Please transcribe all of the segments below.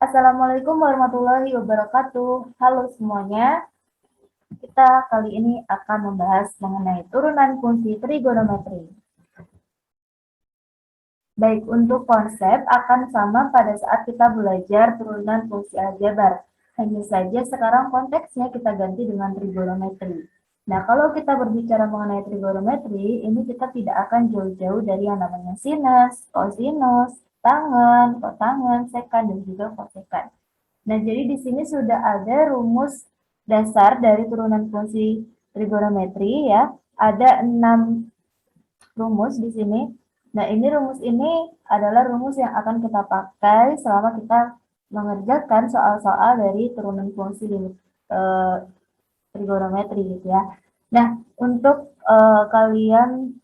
Assalamualaikum warahmatullahi wabarakatuh. Halo semuanya, kita kali ini akan membahas mengenai turunan fungsi trigonometri. Baik, untuk konsep akan sama pada saat kita belajar turunan fungsi aljabar. Hanya saja sekarang konteksnya kita ganti dengan trigonometri. Nah, kalau kita berbicara mengenai trigonometri, ini kita tidak akan jauh-jauh dari yang namanya sinus, kosinus, tangen, kotangen, sekan, dan juga kosekan. Nah, jadi di sini sudah ada rumus dasar dari turunan fungsi trigonometri ya. Ada 6 rumus di sini. Nah, ini rumus ini adalah rumus yang akan kita pakai selama kita mengerjakan soal-soal dari turunan fungsi trigonometri gitu ya. Nah, untuk kalian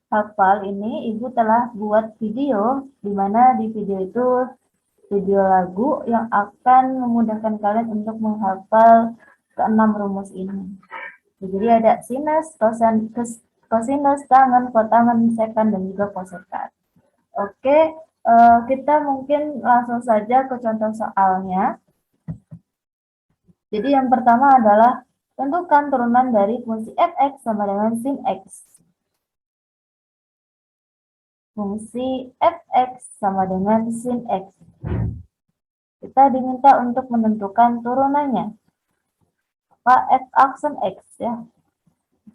hafal ini, Ibu telah buat video di mana di video itu video lagu yang akan memudahkan kalian untuk menghafal keenam rumus ini. Jadi ada sinus, kosinus, tangen, kotangen, sekan, dan juga kosekan. Oke, kita mungkin langsung saja ke contoh soalnya. Jadi yang pertama adalah tentukan turunan dari fungsi fx sama dengan sin x. Fungsi fx sama dengan sin x. Kita diminta untuk menentukan turunannya. F aksen X ya.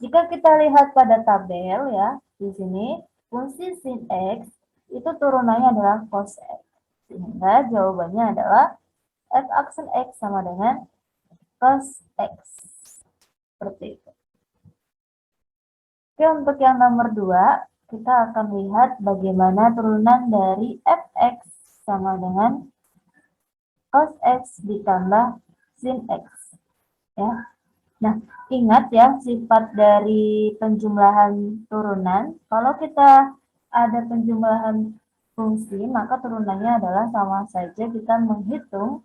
Jika kita lihat pada tabel ya, di sini fungsi sin X itu turunannya adalah cos X. Sehingga jawabannya adalah F aksen X sama dengan cos X. Seperti itu. Oke, untuk yang nomor 2, kita akan lihat bagaimana turunan dari Fx sama dengan cos X ditambah sin X. Ya. Nah, ingat ya sifat dari penjumlahan turunan. Kalau kita ada penjumlahan fungsi, maka turunannya adalah sama saja kita menghitung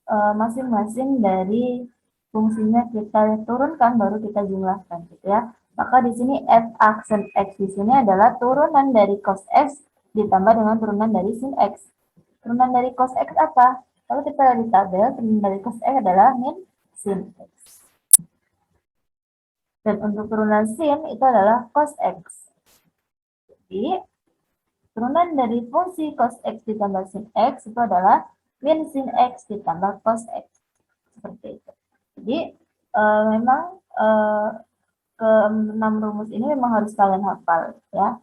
masing-masing dari fungsinya kita turunkan baru kita jumlahkan gitu ya. Maka di sini f aksen x di sini adalah turunan dari cos x ditambah dengan turunan dari sin x. Turunan dari cos x apa? Kalau kita lihat di tabel, turunan dari cos x adalah min sin x. Dan untuk turunan sin itu adalah cos x. Jadi, turunan dari fungsi cos x ditambah sin x itu adalah min sin x ditambah cos x. Seperti itu. Jadi, memang ke-6 rumus ini memang harus kalian hafal ya.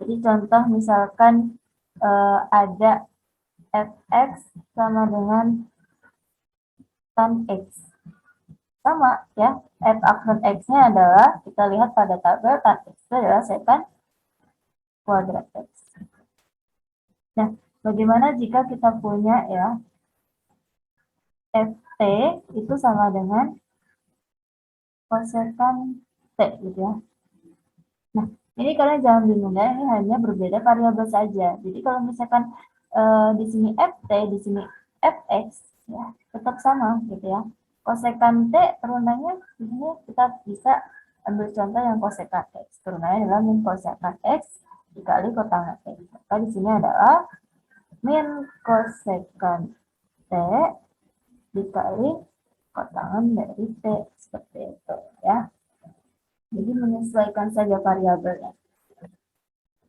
Jadi contoh misalkan ada fx sama dengan tan x. Sama ya, f aksen x-nya adalah, kita lihat pada tabel, tan x itu adalah sekan kuadrat x. Nah, bagaimana jika kita punya ya, ft itu sama dengan kosekan t gitu ya. Nah, ini kalian jangan bingung ya, ini hanya berbeda variabel saja. Jadi kalau misalkan di sini ft, di sini fx, ya tetap sama gitu ya. Kosekan t turunannya di sini kita bisa ambil contoh yang kosekan x. Turunannya adalah min kosekan x dikali kotangan x. Maka di sini adalah min kosekan t dikali kotangan dari t, seperti itu ya. Jadi menyesuaikan saja variabelnya.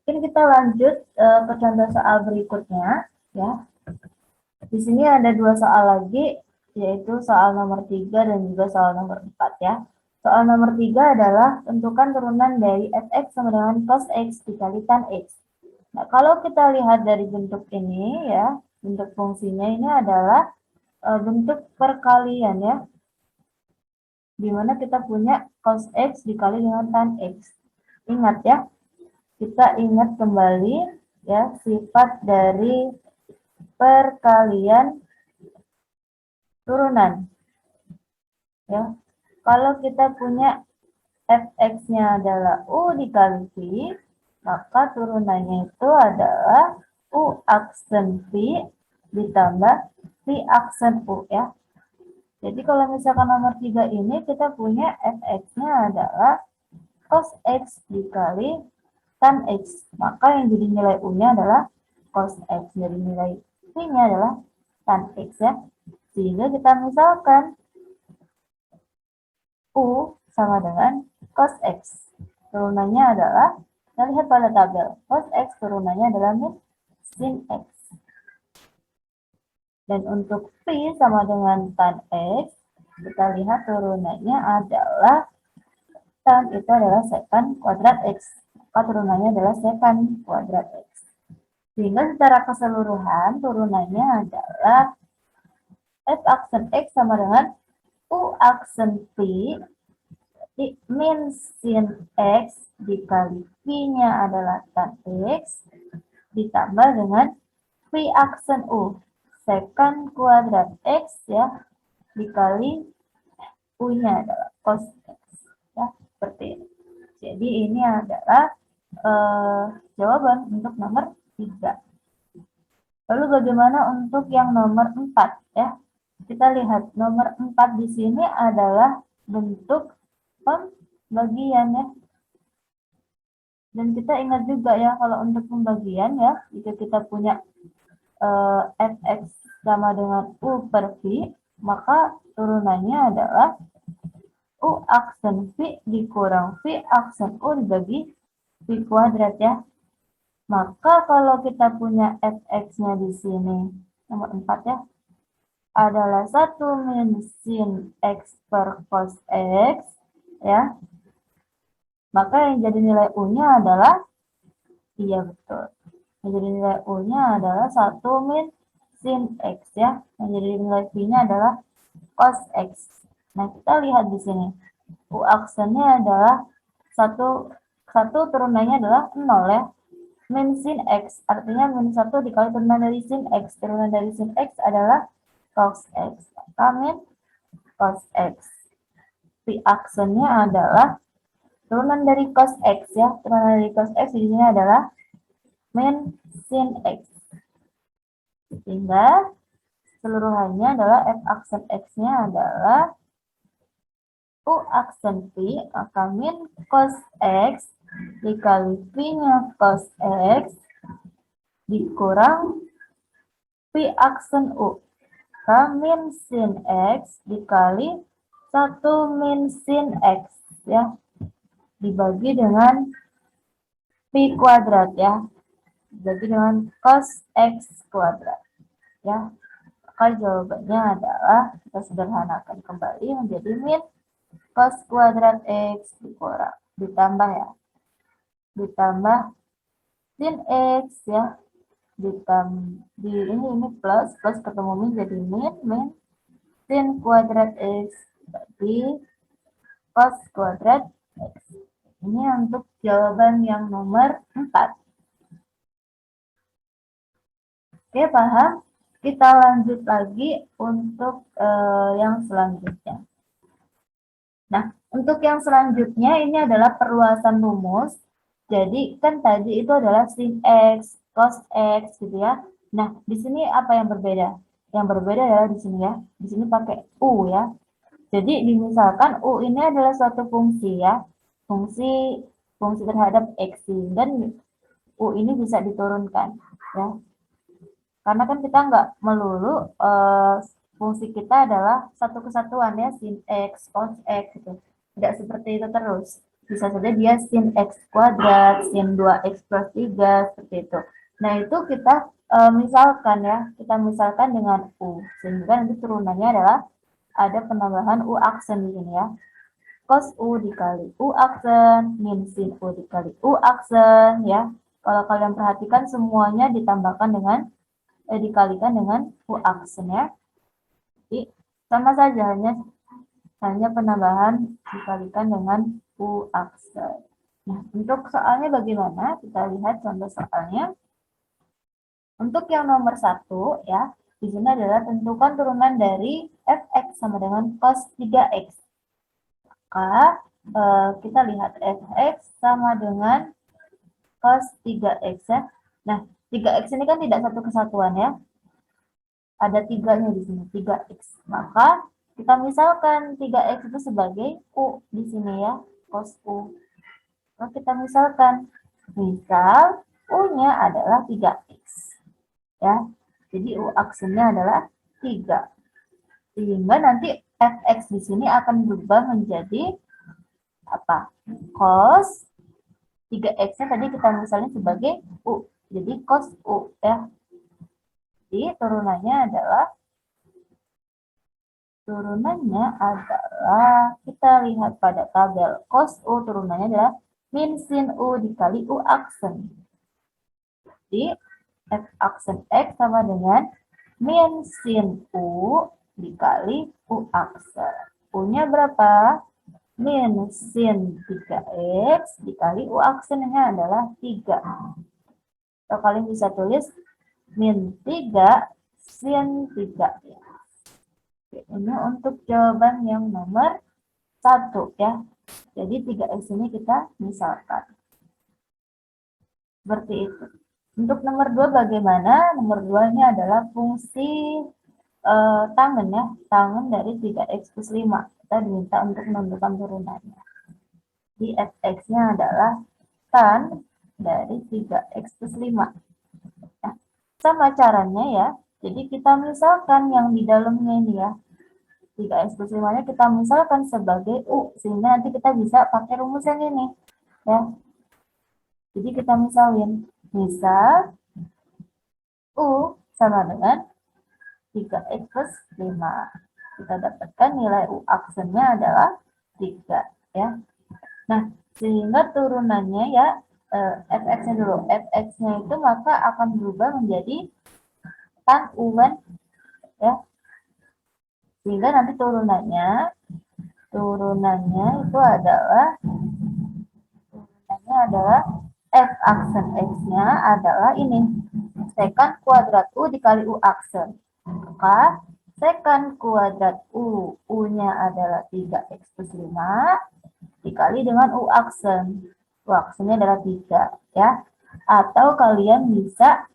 Mungkin kita lanjut ke contoh soal berikutnya ya. Di sini ada 2 soal lagi, yaitu soal nomor 3 dan juga soal nomor 4 ya. Soal nomor 3 adalah tentukan turunan dari fx sama dengan cos x dikali tan x. Nah, kalau kita lihat dari bentuk ini ya, bentuk fungsinya ini adalah bentuk perkalian ya. Di mana kita punya cos x dikali dengan tan x. Ingat ya, kita ingat kembali ya sifat dari perkalian turunan. Ya, kalau kita punya fx-nya adalah u dikali v, maka turunannya itu adalah u aksen v ditambah v aksen u ya. Jadi kalau misalkan nomor 3 ini kita punya fx-nya adalah cos x dikali tan x. Maka yang jadi nilai u-nya adalah cos x. Jadi nilai v-nya adalah tan X ya. Sehingga kita misalkan U sama dengan cos X. Turunannya adalah, kita lihat pada tabel, cos X turunannya adalah min sin X. Dan untuk P sama dengan tan X, kita lihat turunannya adalah tan itu adalah secant kuadrat X. Maka turunannya adalah secant kuadrat X. Sehingga secara keseluruhan turunannya adalah F aksen X sama dengan U aksen P min sin X dikali P-nya adalah tan X ditambah dengan P aksen U secant kuadrat X ya dikali U-nya adalah cos X ya seperti ini. Jadi ini adalah jawaban untuk nomor 3. Lalu bagaimana untuk yang nomor 4 ya? Kita lihat nomor 4 di sini adalah bentuk pembagian ya. Dan kita ingat juga ya kalau untuk pembagian ya, jika kita punya fx sama dengan u per v, maka turunannya adalah u aksen v dikurang v aksen u dibagi v kuadrat ya. Maka kalau kita punya fx-nya di sini nomor 4 ya, adalah 1 min sin x per cos x ya. Maka yang jadi nilai u-nya adalah, iya betul, yang jadi nilai u-nya adalah 1 min sin x ya. Yang jadi nilai v-nya adalah cos x. Nah kita lihat di sini, u aksennya adalah 1 turunannya adalah 0 ya. Min sin x, artinya min 1 dikali turunan dari sin x. Turunan dari sin x adalah cos x. Maka min cos x. V aksennya adalah turunan dari cos x ya. Turunan dari cos x di sini adalah min sin x. Sehingga keseluruhannya adalah f aksen x-nya adalah u aksen v, maka min cos x dikali v-nya cos x dikurang v aksen u. Maka min sin x dikali 1 min sin x ya. Dibagi dengan pi kuadrat ya. Dibagi dengan cos x kuadrat ya. Maka jawabannya adalah, kita sederhanakan kembali menjadi min cos kuadrat x dikurang ditambah ya, ditambah sin x ya, ini plus ketemu min jadi min sin kuadrat x bagi cos kuadrat x. Ini untuk jawaban yang nomor 4. Oke, paham? Kita lanjut lagi untuk yang selanjutnya. Nah, untuk yang selanjutnya ini adalah perluasan rumus. Jadi kan tadi itu adalah sin x, cos x gitu ya. Nah, di sini apa yang berbeda? Yang berbeda adalah di sini ya. Di sini pakai u ya. Jadi misalkan u ini adalah suatu fungsi ya. Fungsi terhadap x dan u ini bisa diturunkan ya. Karena kan kita nggak melulu fungsi kita adalah satu kesatuan ya, sin x, cos x gitu. Tidak seperti itu terus. Bisa saja dia sin x kuadrat, sin 2x plus 3, seperti itu. Nah, itu kita misalkan ya, kita misalkan dengan u. Sehingga nanti turunannya adalah ada penambahan u aksen di sini ya. Cos u dikali u aksen, min sin u dikali u aksen ya. Kalau kalian perhatikan semuanya ditambahkan dengan dikalikan dengan u aksen ya. Jadi sama saja, hanya penambahan dikalikan dengan u aksen. Nah, untuk soalnya bagaimana? Kita lihat contoh soalnya. Untuk yang nomor 1 ya, di sini adalah tentukan turunan dari fx sama dengan cos 3x. Maka kita lihat fx sama dengan cos 3x ya. Nah, 3x ini kan tidak satu kesatuan ya. Ada 3-nya di sini, 3x. Maka kita misalkan 3x itu sebagai u di sini ya, cos u. Maka kita misalkan, misal u-nya adalah 3x. Ya. Jadi u aksennya adalah 3. Sehingga nanti fx di sini akan berubah menjadi apa? Cos 3x-nya tadi kita misalnya sebagai U. Jadi cos U ya. Jadi turunannya adalah kita lihat pada tabel cos U turunannya adalah min sin U dikali U aksen. Jadi f aksen X sama dengan min sin U dikali U aksen. U-nya berapa? Min sin 3X dikali U aksennya adalah 3. Atau kalian bisa tulis min 3 sin 3 ya. Ini untuk jawaban yang nomor 1 ya. Jadi 3x ini kita misalkan. Seperti itu. Untuk nomor 2 bagaimana? Nomor 2 ini adalah fungsi tangen ya. Tangen dari 3x plus 5. Kita diminta untuk menentukan turunannya. Di fx-nya adalah tan dari 3x plus 5. Nah, sama caranya ya. Jadi kita misalkan yang di dalamnya ini ya. 3x plus 5-nya kita misalkan sebagai U, sehingga nanti kita bisa pakai rumus yang ini. Ya. Jadi kita misalin, misal U sama dengan 3x plus 5. Kita dapatkan nilai U aksennya adalah 3. Ya. Nah, sehingga turunannya ya, fx-nya dulu. Fx-nya itu maka akan berubah menjadi tan U-an. Ya. Sehingga nanti turunannya itu adalah f aksen x-nya adalah ini sekant kuadrat u dikali u aksen. Maka sekant kuadrat u-nya adalah 3x plus 5 dikali dengan u aksen. U aksennya adalah 3 ya. Atau kalian bisa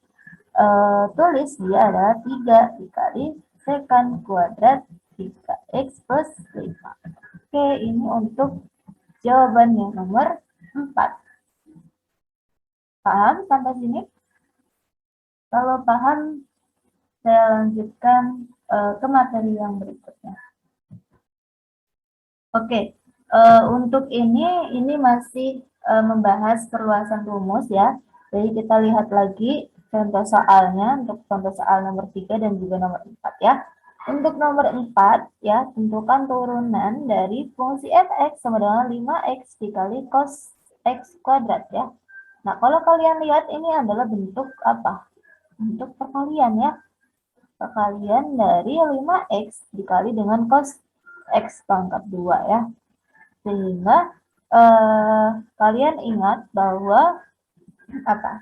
tulis dia adalah 3 dikali sekant kuadrat 3x plus 5. Oke, ini untuk jawaban yang nomor 4. Paham sampai sini? Kalau paham, saya lanjutkan ke materi yang berikutnya. Oke, untuk ini masih membahas perluasan rumus ya. Jadi kita lihat lagi contoh soalnya untuk contoh soal nomor 3 dan juga nomor 4 ya. Untuk nomor 4 ya, tentukan turunan dari fungsi fx sama dengan 5x dikali cos x kuadrat ya. Nah, kalau kalian lihat ini adalah bentuk apa? Bentuk perkalian ya. Perkalian dari 5x dikali dengan cos x pangkat 2 ya. Sehingga kalian ingat bahwa apa?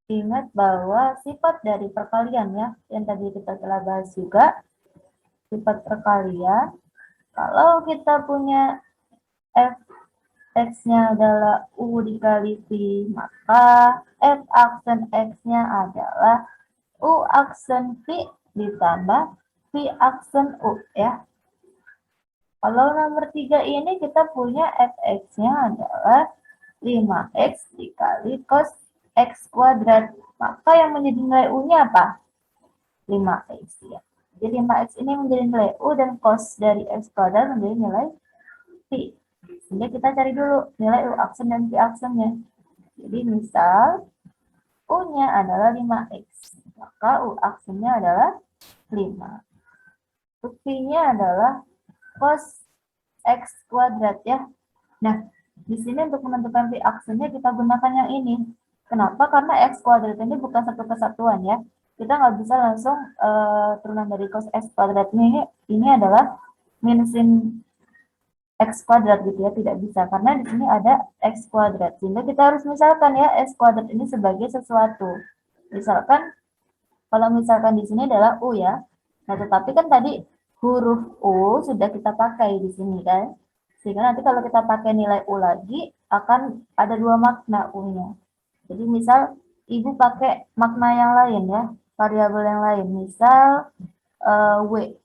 Ingat bahwa sifat dari perkalian ya, yang tadi kita telah bahas juga, sifat perkalian, kalau kita punya f x-nya adalah u dikali v, maka f aksen x-nya adalah u aksen v ditambah v aksen u ya. Kalau nomor 3 ini kita punya fx-nya adalah 5x dikali cos x kuadrat. Maka yang menjadi nilai u-nya apa? 5x ya. Jadi 5x ini menjadi nilai u dan cos dari x kuadrat menjadi nilai v. Sehingga kita cari dulu nilai u aksen dan v aksennya. Jadi misal u-nya adalah 5x, maka u aksennya adalah 5. V-nya adalah cos x kuadrat ya. Nah, di sini untuk menentukan v aksennya kita gunakan yang ini. Kenapa? Karena x kuadrat ini bukan satu kesatuan ya. Kita nggak bisa langsung turunan dari cos x kuadrat ini adalah min sin x kuadrat gitu ya, tidak bisa karena di sini ada x kuadrat. Sehingga kita harus misalkan ya x kuadrat ini sebagai sesuatu. Misalkan kalau misalkan di sini adalah u ya. Nah, tetapi kan tadi huruf u sudah kita pakai di sini kan. Sehingga nanti kalau kita pakai nilai u lagi akan ada dua makna u-nya. Jadi misal ibu pakai makna yang lain ya, variabel yang lain. Misal w.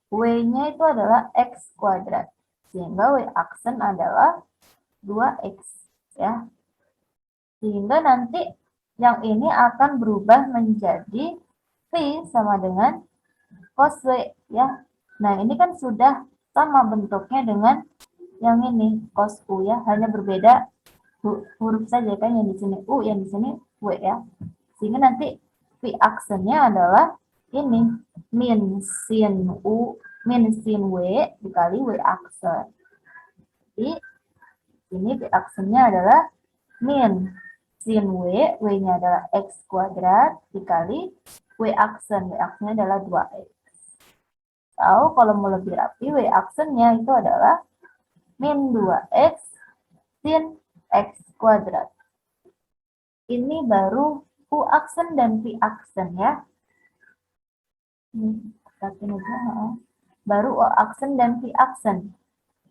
W-nya itu adalah x kuadrat. Sehingga w aksen adalah 2x ya. Sehingga nanti yang ini akan berubah menjadi v sama dengan cos W ya. Nah, ini kan sudah sama bentuknya dengan yang ini, cos U ya, hanya berbeda huruf saja kan, yang di sini U, yang di sini W ya. Sehingga nanti V aksennya adalah ini, min sin U, min sin W dikali W aksen. Jadi ini V aksennya adalah min sin W, W-nya adalah X kuadrat dikali W aksen. W aksennya adalah 2X. Atau kalau mau lebih rapi, W aksennya itu adalah min 2X sin X kuadrat. Ini baru U aksen dan V aksen ya. Baru U aksen dan V aksen.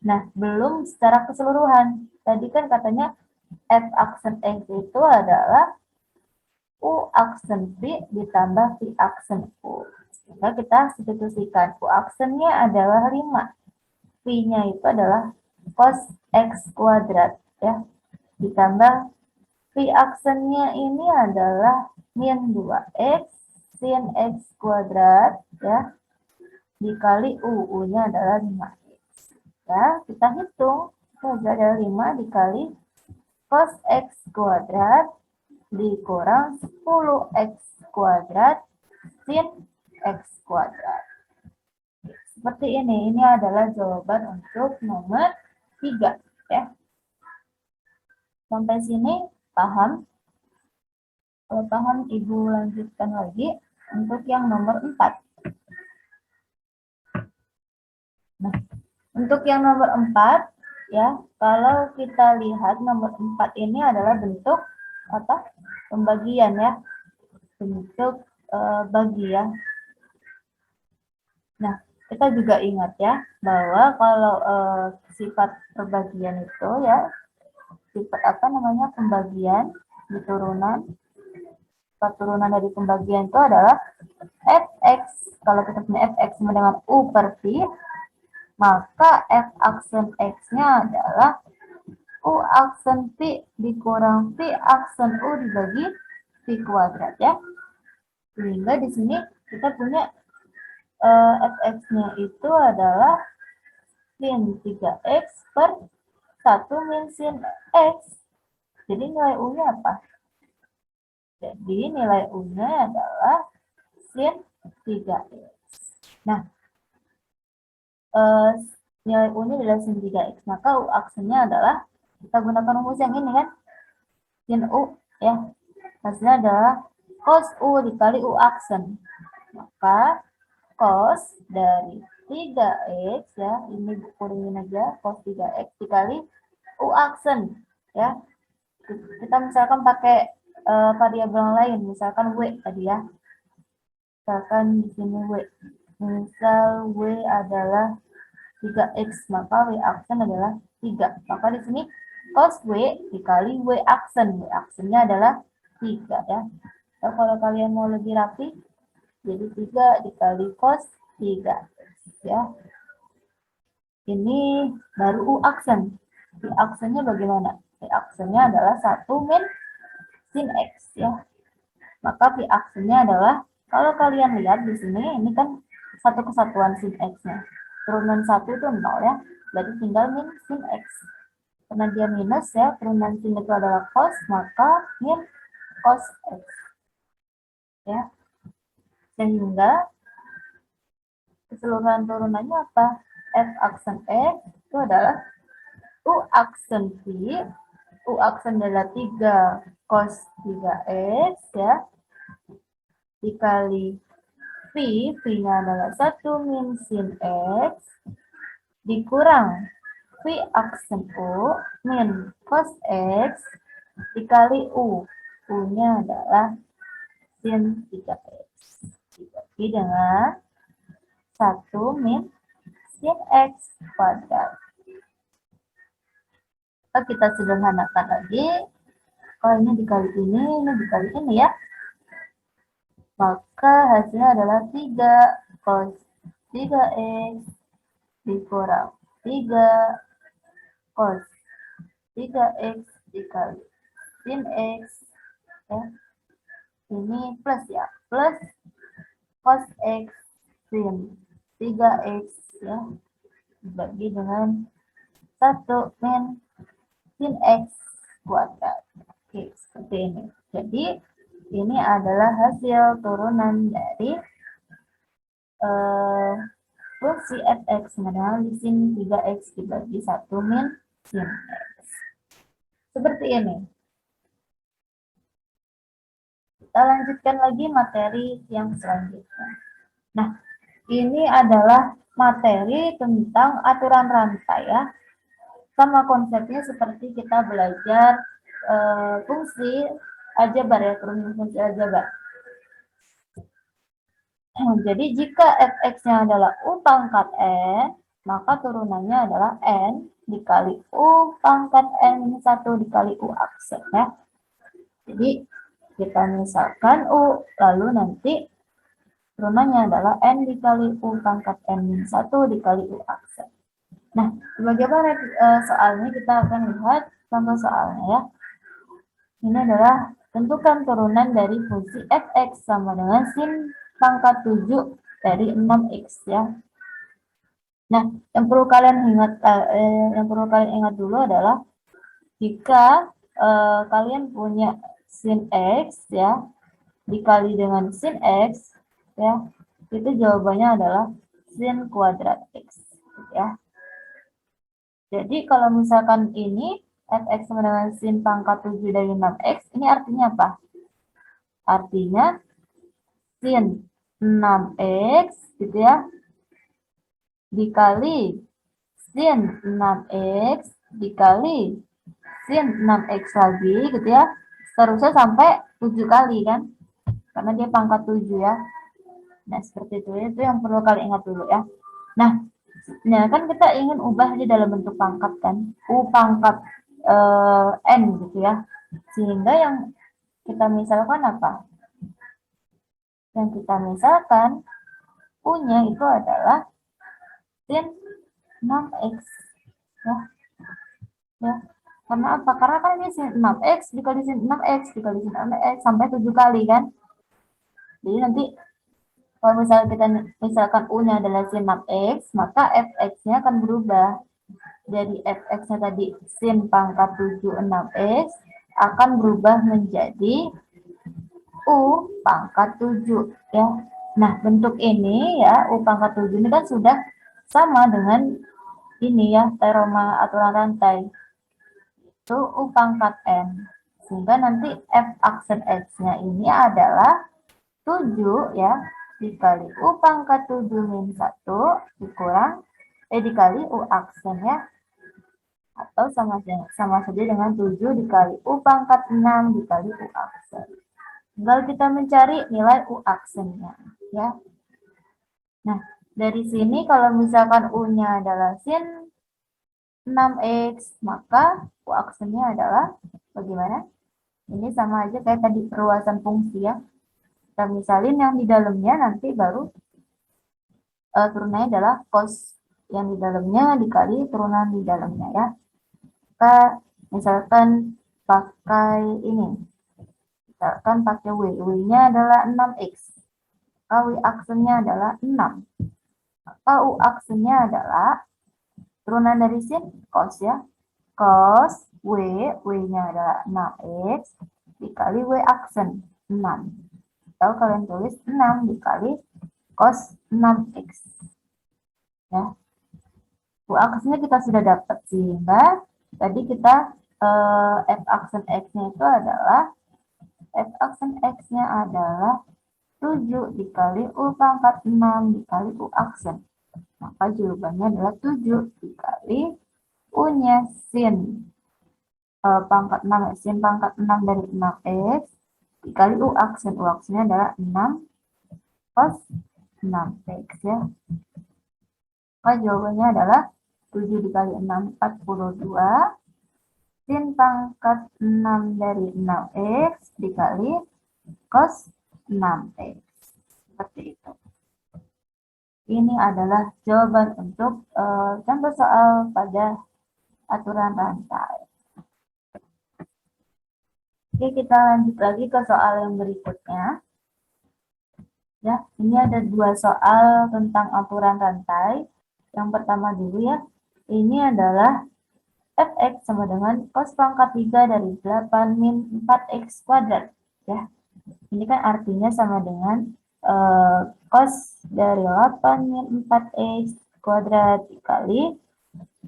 Nah, belum secara keseluruhan. Tadi kan katanya F aksen X itu adalah U aksen V ditambah V aksen U. Sehingga kita substitusikan. U aksennya adalah 5. V-nya itu adalah cos X kuadrat ya. Ditambah V aksennya ini adalah min 2X sin X kuadrat ya. Dikali U. U-nya adalah 5X. Ya, kita hitung. Saja ada 5 dikali cos X kuadrat dikurang 10X kuadrat sin X kuadrat. Seperti ini. Ini adalah jawaban untuk nomor 3 ya. Sampai sini paham? Kalau paham, Ibu lanjutkan lagi untuk yang nomor 4. Nah, untuk yang nomor 4 ya, kalau kita lihat nomor 4 ini adalah bentuk apa? Pembagian ya. Bentuk bagi ya. Nah, kita juga ingat ya bahwa kalau sifat perbagian itu ya, sifat apa namanya, pembagian di turunan, sifat turunan dari pembagian itu adalah fx. Kalau kita punya fx sama dengan u per v, maka f aksen x-nya adalah u aksen v dikurang v aksen u dibagi v kuadrat ya. Sehingga di sini kita punya fx-nya itu adalah sin 3x per 1 min sin x. Jadi nilai u-nya apa? Jadi nilai u-nya adalah sin 3x. Nah, nilai u-nya adalah sin 3x. Maka u aksennya adalah, kita gunakan rumus yang ini kan, sin u ya. Hasilnya adalah cos u dikali u aksen. Maka cos dari 3x ya, ini kurangin aja, cos 3x dikali u aksen ya. Kita misalkan pakai variabel lain, misalkan w tadi ya. Misalkan di sini w. Misal w adalah 3x, maka w aksen adalah 3. Maka di sini cos w dikali w aksen. W aksennya adalah 3 ya. Nah, kalau kalian mau lebih rapi, jadi 3 dikali cos 3 ya. Ini baru u aksen. V aksennya bagaimana? V aksennya adalah 1 min sin x ya. Maka V aksennya adalah, kalau kalian lihat di sini, ini kan satu kesatuan sin x-nya. Turunan 1 itu 0 ya. Berarti tinggal min sin x. Karena dia minus ya, turunan sin itu adalah cos, maka min cos x. Ya. Sehingga keseluruhan turunannya apa? F aksen x itu adalah U aksen V. U aksen adalah 3 cos 3x ya. Dikali V. V-nya adalah 1 min sin x. Dikurang V aksen U min cos x. Dikali U. U-nya adalah sin 3x. Dibagi dengan 1 min sin x kuadrat. Kita sederhanakan lagi. Kalau ini dikali ini dikali ini ya. Maka hasilnya adalah 3 cos 3x dikurang 3 cos 3x dikali sin x ya. Ini plus ya, plus cos x sin 3x ya dibagi dengan 1 min sin x kuadrat. Oke, seperti ini. Jadi ini adalah hasil turunan dari fungsi fx sama dengan sin 3x dibagi 1 min sin x. Seperti ini. Kita lanjutkan lagi materi yang selanjutnya. Nah, ini adalah materi tentang aturan rantai ya. Sama konsepnya seperti kita belajar fungsi aljabar ya, turunan fungsi aljabar. Jadi jika fx-nya adalah u pangkat n, maka turunannya adalah n dikali u pangkat n 1 dikali u aksen ya. Jadi kita misalkan u, lalu nanti turunannya adalah n dikali u pangkat n 1 dikali u aksen. Nah, bagaimana soalnya kita akan lihat contoh soalnya ya. Ini adalah tentukan turunan dari fungsi fx sama dengan sin pangkat 7 dari 6x ya. Nah, yang perlu kalian ingat dulu adalah jika kalian punya sin x ya dikali dengan sin x ya, itu jawabannya adalah sin kuadrat x ya. Jadi kalau misalkan ini fx sama dengan sin pangkat 7 dari 6x, ini artinya apa? Artinya sin 6x gitu ya dikali sin 6x dikali sin 6x lagi gitu ya, seterusnya sampai 7 kali kan, karena dia pangkat 7 ya. Nah seperti itu yang perlu kalian ingat dulu ya. Nah kan kita ingin ubah di dalam bentuk pangkat kan, u pangkat n gitu ya, sehingga yang kita misalkan apa? Yang kita misalkan u-nya itu adalah sin 6x ya. Ya. Karena apa? Karena kan ini sin 6x dikali sin 6x dikali sin 6x sampai 7 kali kan. Jadi nanti kalau misalnya kita misalkan u-nya adalah sin 6x, maka fx-nya akan berubah. Jadi fx-nya tadi sin pangkat 7 6x akan berubah menjadi u pangkat 7 ya. Nah, bentuk ini ya, u pangkat 7 ini kan sudah sama dengan ini ya, teorema aturan rantai. Itu u pangkat n. Sehingga nanti f aksen x-nya ini adalah 7 ya, dikali u pangkat 7 min 1 dikurang dikali u aksen ya. Atau sama saja dengan 7 dikali u pangkat 6 dikali u aksen. Tinggal kita mencari nilai u aksennya ya. Nah, dari sini kalau misalkan u-nya adalah sin 6x, maka u aksennya adalah bagaimana? Ini sama aja kayak tadi perluasan fungsi ya. Kita misalin yang di dalamnya, nanti baru turunannya adalah cos yang di dalamnya dikali turunan di dalamnya ya. Kita misalkan pakai ini. Misalkan pakai W. W-nya adalah 6x. Maka W aksennya adalah 6. Maka U aksennya adalah turunan dari sin cos ya. Cos W, W-nya adalah 6x dikali W aksen 6. Atau kalian tulis 6 dikali cos 6x. Ya. U aksennya kita sudah dapat, sehingga tadi kita f aksen x-nya itu adalah f aksen x-nya adalah 7 dikali u pangkat 6 dikali u aksen. Maka jawabannya adalah 7 dikali u-nya sin pangkat 6, sin pangkat 6 dari 6x dikali u aksen. U aksennya adalah 6 cos 6x ya. Maka jawabannya adalah 7 dikali 6, 42. Sin pangkat 6 dari 6x dikali cos 6x. Seperti itu. Ini adalah jawaban untuk contoh soal pada aturan rantai. Oke, kita lanjut lagi ke soal yang berikutnya. Ya, ini ada dua soal tentang aturan rantai. Yang pertama dulu ya, ini adalah fx sama dengan cos pangkat 3 dari 8 min 4x kuadrat. Ya, ini kan artinya sama dengan cos dari 8 min 4x kuadrat dikali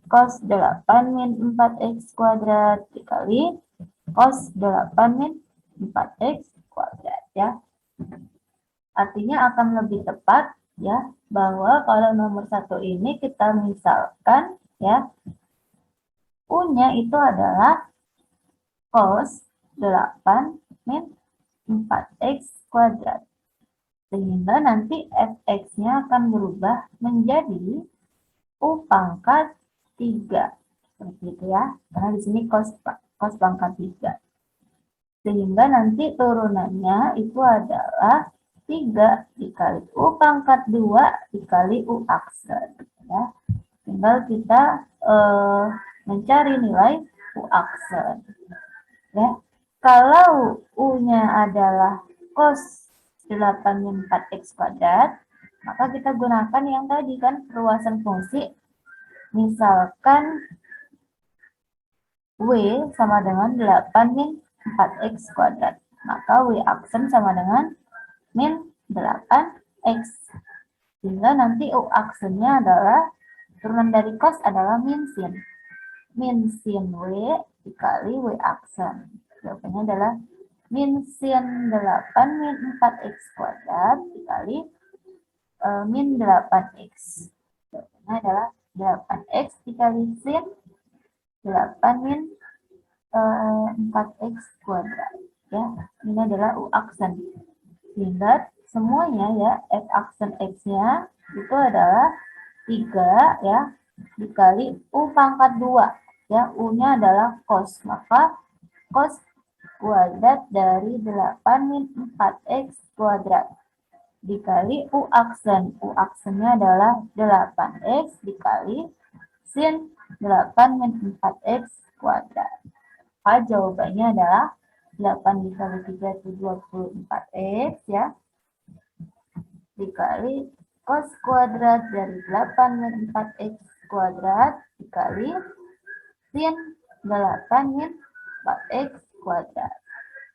cos 8 min 4x kuadrat dikali cos 8 min 4x kuadrat ya. Artinya akan lebih tepat ya bahwa kalau nomor satu ini kita misalkan ya U-nya itu adalah cos 8 min 4x kuadrat. Sehingga nanti fx-nya akan berubah menjadi U pangkat 3. Seperti itu ya. Karena di sini cos pangkat 3. Sehingga nanti turunannya itu adalah 3 dikali U pangkat 2 dikali U aksen. Ya. Tinggal kita mencari nilai U aksen. Ya. Kalau U-nya adalah cos 8 min 4x kuadrat, maka kita gunakan yang tadi kan perluasan fungsi. Misalkan W sama dengan 8 min 4x kuadrat. Maka W aksen sama dengan min 8x. Sehingga nanti U aksennya adalah turunan dari cos adalah min sin. Min sin W dikali W aksen. Jawabannya adalah min sin 8 min 4x kuadrat dikali min 8x. Jawabannya adalah 8x dikali sin 8 min 4x kuadrat. Ya, ini adalah U aksen. Sehingga semuanya ya, F aksen X-nya itu adalah 3 ya, dikali U pangkat 2. Ya, U-nya adalah cos. Maka cos kuadrat dari 8 min 4x kuadrat dikali U aksen. U aksennya adalah 8x dikali sin 8 min 4x kuadrat. Maka jawabannya adalah 8 dikali 3 itu 24x ya. Dikali cos kuadrat dari 8 min 4x kuadrat dikali sin 8 min 4x kuadrat.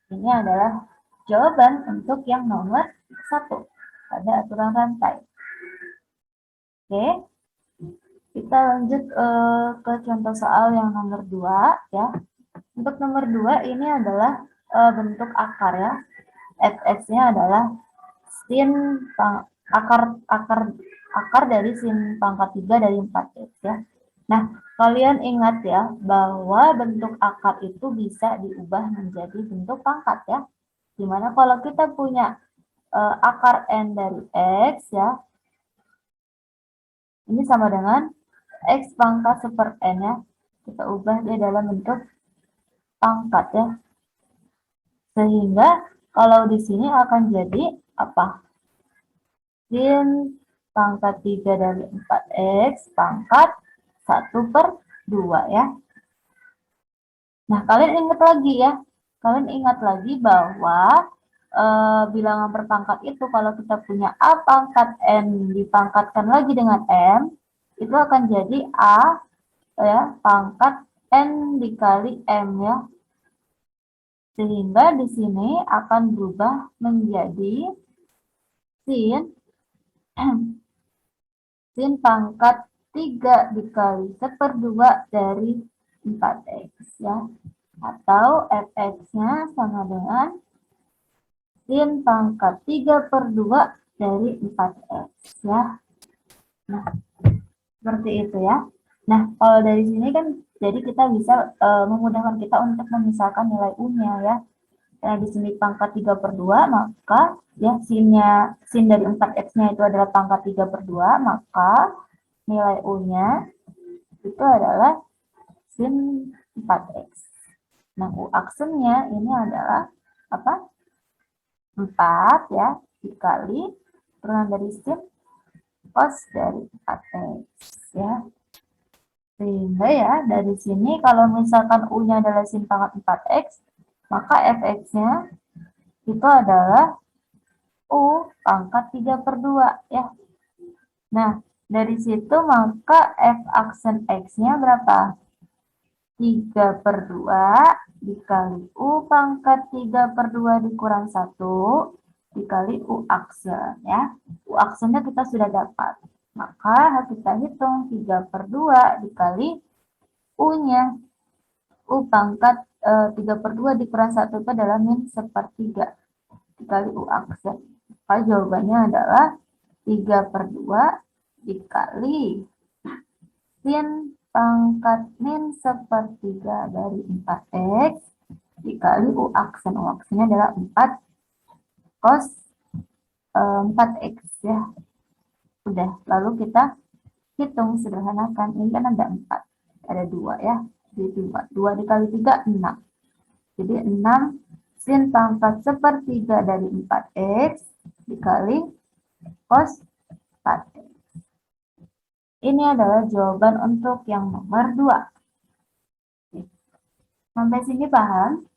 Ini adalah jawaban untuk yang nomor 1 pada aturan rantai. Oke, kita lanjut ke contoh soal yang nomor 2 ya. Untuk nomor 2 ini adalah bentuk akar ya. Fx-nya adalah sin akar dari sin pangkat 3 dari 4x ya. Nah, kalian ingat ya bahwa bentuk akar itu bisa diubah menjadi bentuk pangkat ya. Dimana kalau kita punya akar n dari x ya, ini sama dengan x pangkat super n ya. Kita ubah dia dalam bentuk pangkat ya. Sehingga kalau di sini akan jadi apa? Sin pangkat 3 dari 4x pangkat 1/2 ya. Nah, kalian ingat lagi ya. Kalian ingat lagi bahwa bilangan berpangkat itu kalau kita punya A pangkat N dipangkatkan lagi dengan M, itu akan jadi A ya, pangkat N dikali M ya. Sehingga di sini akan berubah menjadi sin sin pangkat 3 dikali 1/2 dari 4x ya. Atau fx-nya sama dengan sin pangkat 3/2 dari 4x ya. Nah, seperti itu ya. Nah, kalau dari sini kan jadi kita bisa memudahkan kita untuk memisahkan nilai U-nya ya. Karena di sini pangkat 3/2, maka ya sin dari 4x-nya itu adalah pangkat 3/2, maka nilai U-nya itu adalah sin 4x. Nah, U aksennya ini adalah apa? 4 ya, dikali turunan dari sin cos dari 4x ya. Sehingga ya dari sini kalau misalkan U-nya adalah sin pangkat 4x, maka fx-nya itu adalah U pangkat 3/2 ya. Nah, dari situ maka F aksen X-nya berapa? 3/2 dikali U pangkat 3/2 dikurang 1 dikali U aksen ya. U aksennya kita sudah dapat. Maka kita hitung 3/2 dikali U-nya. U pangkat 3/2 dikurang 1 itu adalah min 1/3 dikali U aksen. Maka jawabannya adalah 3/2 dikali sin pangkat min 1/3 dari 4x dikali U aksen. U aksennya adalah 4 cos 4x ya. Udah, lalu kita hitung sederhanakan. Ini kan ada 4, ada 2 ya. Jadi 2 dikali 3, 6. Jadi 6 sin pangkat 1/3 dari 4x dikali cos 4x. Ini adalah jawaban untuk yang nomor 2. Sampai sini paham?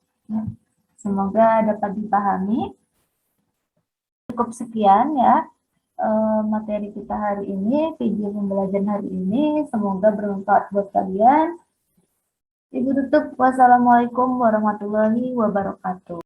Semoga dapat dipahami. Cukup sekian ya materi kita hari ini, video pembelajaran hari ini. Semoga bermanfaat buat kalian. Ibu tutup. Wassalamualaikum warahmatullahi wabarakatuh.